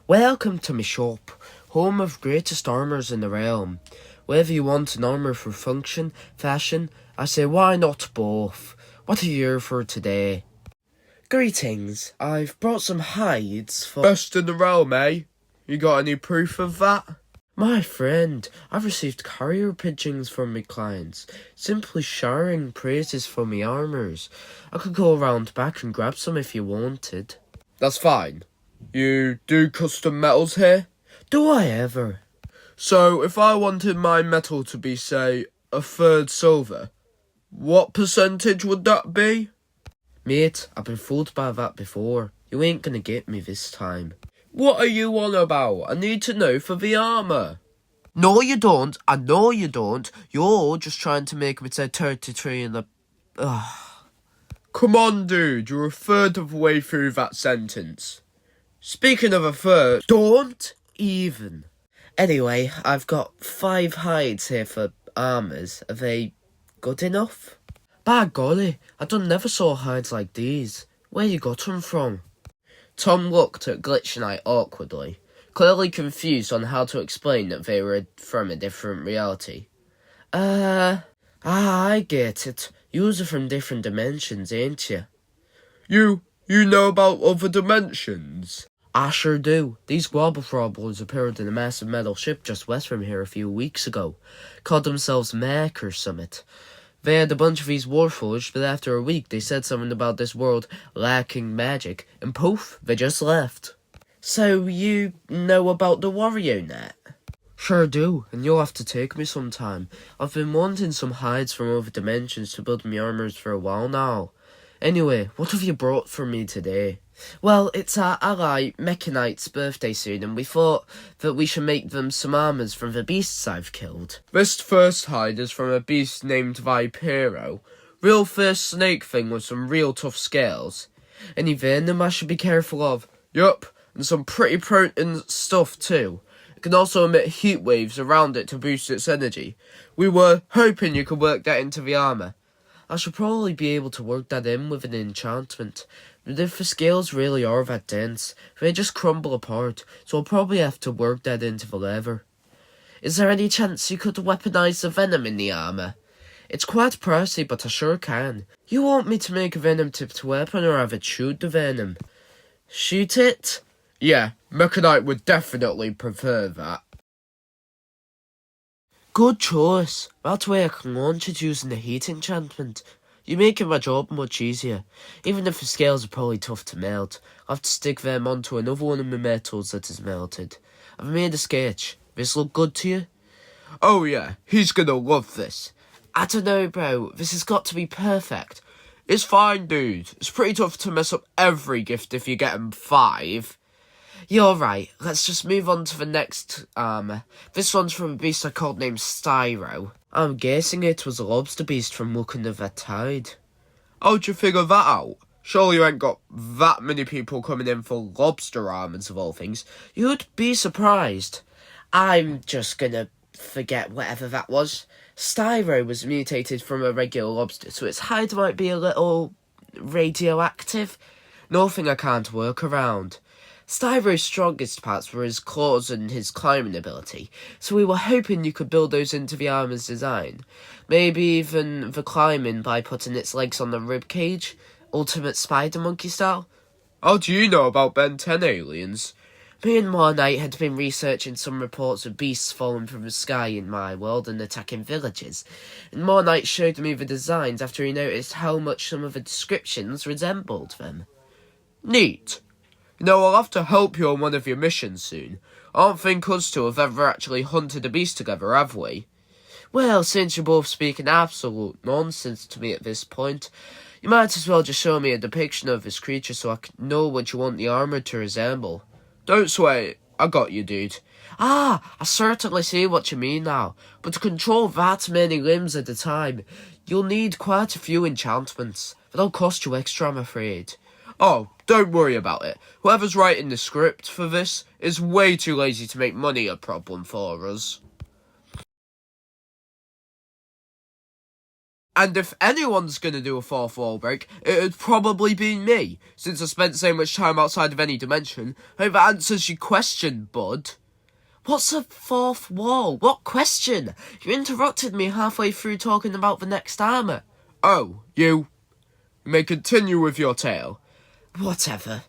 Welcome to my shop, home of greatest armours in the realm. Whether you want an armour for function, fashion, I say why not both? What are you here for today? Greetings, I've brought some hides for— Best in the realm, eh? You got any proof of that? My friend, I've received carrier pigeons from my clients, simply showering praises for me armours. I could go around back and grab some if you wanted. That's fine. You do custom metals here? Do I ever? So, if I wanted my metal to be, say, a third silver, what percentage would that be? Mate, I've been fooled by that before. You ain't gonna get me this time. What are you on about? I need to know for the armour. No, you don't. I know you don't. You're just trying to make me say 33 in the... Come on, dude. You're a third of the way through that sentence. Speaking of a third... Don't even. Anyway, I've got 5 hides here for armours. Are they good enough? By golly, I done never saw hides like these. Where you got them from? Tom looked at Glitch and I awkwardly, clearly confused on how to explain that they were from a different reality. I get it. Yous are from different dimensions, ain't you? You know about other dimensions? I sure do. These global problems appeared in a massive metal ship just west from here a few weeks ago. Called themselves Mech or summit. They had a bunch of these warforged, but after a week they said something about this world lacking magic, and poof, they just left. So you know about the Warrior Net? Sure do, and you'll have to take me sometime. I've been wanting some hides from other dimensions to build me armours for a while now. Anyway, what have you brought for me today? Well, it's our ally Mechanite's birthday soon, and we thought that we should make them some armours from the beasts I've killed. This first hide is from a beast named Vipero. Real fierce snake thing with some real tough scales. Any venom I should be careful of? Yup, and some pretty potent stuff too. It can also emit heat waves around it to boost its energy. We were hoping you could work that into the armour. I should probably be able to work that in with an enchantment. But if the scales really are that dense, they just crumble apart, so I'll probably have to work that into the leather. Is there any chance you could weaponize the venom in the armour? It's quite pricey, but I sure can. You want me to make a venom-tipped weapon or have it shoot the venom? Shoot it? Yeah, Mechanite would definitely prefer that. Good choice. That way I can launch it using the heat enchantment. You're making my job much easier. Even if the scales are probably tough to melt, I'll have to stick them onto another one of my metals that is melted. I've made a sketch. This look good to you? Oh yeah, he's gonna love this. I don't know, bro. This has got to be perfect. It's fine, dude. It's pretty tough to mess up every gift if you get 'em 5. You're right. Let's just move on to the next armour. This one's from a beast I called named Styro. I'm guessing it was a lobster beast from looking at that tide. How'd you figure that out? Surely you ain't got that many people coming in for lobster armours of all things. You'd be surprised. I'm just gonna forget whatever that was. Styro was mutated from a regular lobster, so its hide might be a little radioactive. Nothing I can't work around. Styro's strongest parts were his claws and his climbing ability, so we were hoping you could build those into the armour's design. Maybe even the climbing by putting its legs on the ribcage, ultimate spider monkey style. How do you know about Ben 10 aliens? Me and Mornite had been researching some reports of beasts falling from the sky in my world and attacking villages, and Mornite showed me the designs after he noticed how much some of the descriptions resembled them. Neat. You know, I'll have to help you on one of your missions soon. I don't think us two have ever actually hunted a beast together, have we? Well, since you're both speaking absolute nonsense to me at this point, you might as well just show me a depiction of this creature so I can know what you want the armour to resemble. Don't sweat it. I got you, dude. I certainly see what you mean now, but to control that many limbs at a time, you'll need quite a few enchantments. That'll cost you extra, I'm afraid. Oh, don't worry about it. Whoever's writing the script for this is way too lazy to make money a problem for us. And if anyone's gonna do a fourth wall break, it'd probably be me, since I spent so much time outside of any dimension. Hope that answers your question, bud. What's a fourth wall? What question? You interrupted me halfway through talking about the next armour. Oh, you may continue with your tale. Whatever.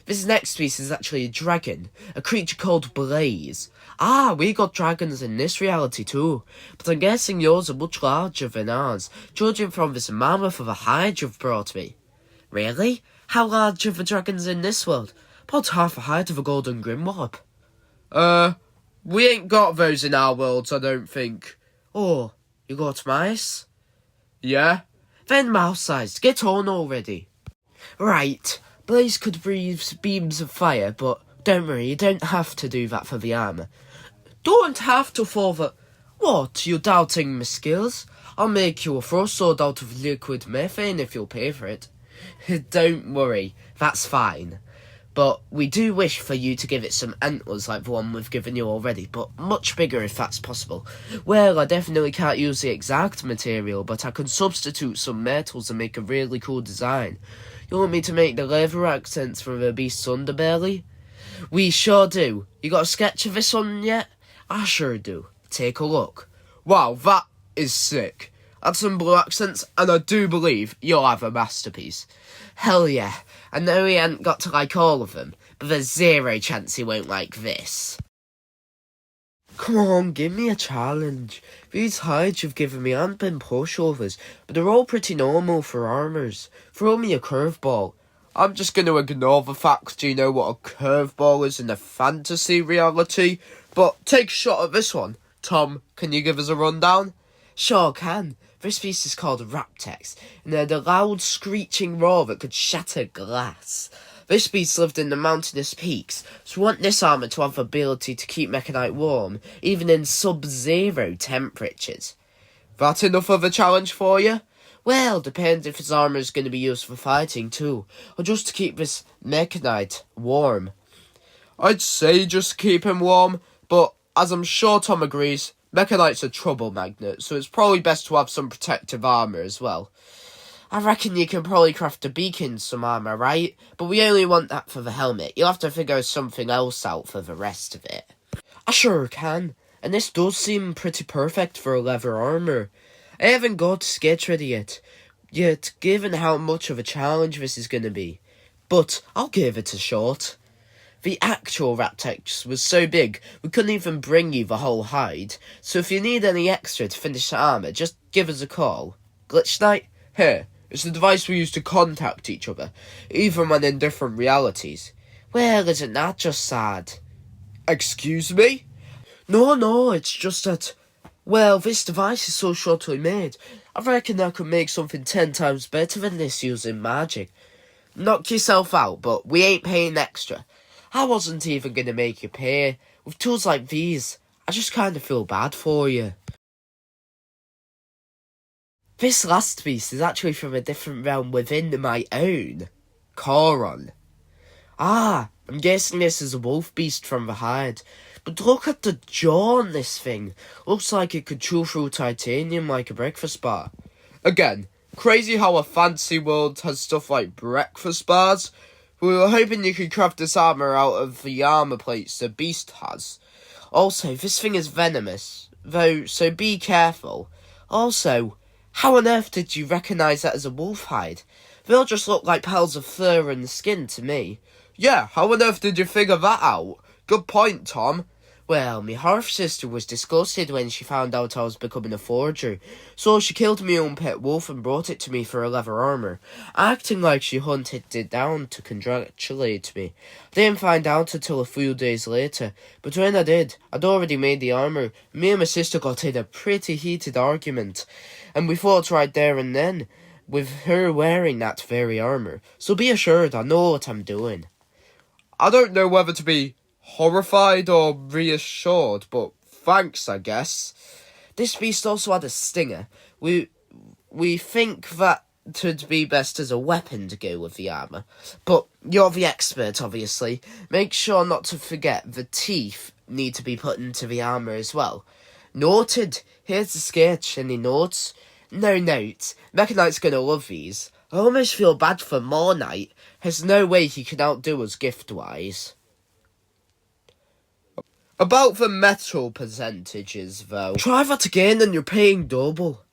This next piece is actually a dragon, a creature called Blaze. Ah, we got dragons in this reality too, but I'm guessing yours are much larger than ours, judging from this mammoth of a hide you've brought me. Really? How large are the dragons in this world? About half the height of a golden grimwarp. We ain't got those in our worlds, I don't think. Oh, you got mice? Yeah? Then mouse-sized, get on already. Right, Blaze could breathe beams of fire, but don't worry, you don't have to do that for the armour. Don't have to for the... What, you doubting my skills? I'll make you a frost sword out of liquid methane if you'll pay for it. Don't worry, that's fine. But we do wish for you to give it some antlers like the one we've given you already, but much bigger if that's possible. Well, I definitely can't use the exact material, but I can substitute some metals and make a really cool design. You want me to make the leather accents from the beast's underbelly? We sure do. You got a sketch of this one yet? I sure do. Take a look. Wow, that is sick. Add some blue accents, and I do believe you'll have a masterpiece. Hell yeah. I know he ain't got to like all of them, but there's zero chance he won't like this. Come on, give me a challenge. These hides you've given me aren't been pushovers, but they're all pretty normal for armours. Throw me a curveball. I'm just going to ignore the fact do you know what a curveball is in a fantasy reality, but take a shot at this one. Tom, can you give us a rundown? Sure can. This piece is called Raptex, and had a loud screeching roar that could shatter glass. This beast lived in the mountainous peaks, so we want this armour to have the ability to keep Mechanite warm, even in sub-zero temperatures. That enough of a challenge for you? Well, depends if his armour is going to be used for fighting too, or just to keep this Mechanite warm. I'd say just keep him warm, but as I'm sure Tom agrees, Mechanite's a trouble magnet, so it's probably best to have some protective armour as well. I reckon you can probably craft a beacon some armour, right? But we only want that for the helmet. You'll have to figure something else out for the rest of it. I sure can, and this does seem pretty perfect for a leather armour. I haven't got a sketch ready yet, given how much of a challenge this is going to be. But I'll give it a shot. The actual Raptex was so big, we couldn't even bring you the whole hide, so if you need any extra to finish the armour, just give us a call. Glitch Knight? Here, it's the device we use to contact each other, even when in different realities. Well, isn't that just sad? Excuse me? No, it's just that... Well, this device is so shortly made, I reckon I could make something 10 times better than this using magic. Knock yourself out, but we ain't paying extra. I wasn't even going to make you pay. With tools like these, I just kind of feel bad for you. This last piece is actually from a different realm within my own. Coron. Ah, I'm guessing this is a wolf beast from the hide. But look at the jaw on this thing. Looks like it could chew through titanium like a breakfast bar. Again, crazy how a fantasy world has stuff like breakfast bars. We were hoping you could craft this armour out of the armour plates the beast has. Also, this thing is venomous, though, so be careful. Also, how on earth did you recognise that as a wolf hide? They all just look like piles of fur and skin to me. Yeah, how on earth did you figure that out? Good point, Tom. Well, my half-sister was disgusted when she found out I was becoming a forger, so she killed my own pet wolf and brought it to me for a leather armour, acting like she hunted it down to congratulate me. I didn't find out until a few days later, but when I did, I'd already made the armour. Me and my sister got in a pretty heated argument, and we fought right there and then, with her wearing that very armour, so be assured I know what I'm doing. I don't know whether to be horrified or reassured, but thanks, I guess. This beast also had a stinger. We think that would be best as a weapon to go with the armour. But you're the expert, obviously. Make sure not to forget the teeth need to be put into the armour as well. Noted. Here's the sketch. Any notes? No note. Mechanite's gonna love these. I almost feel bad for Mornite. There's no way he can outdo us gift-wise. About the metal percentages, though. Try that again and you're paying double.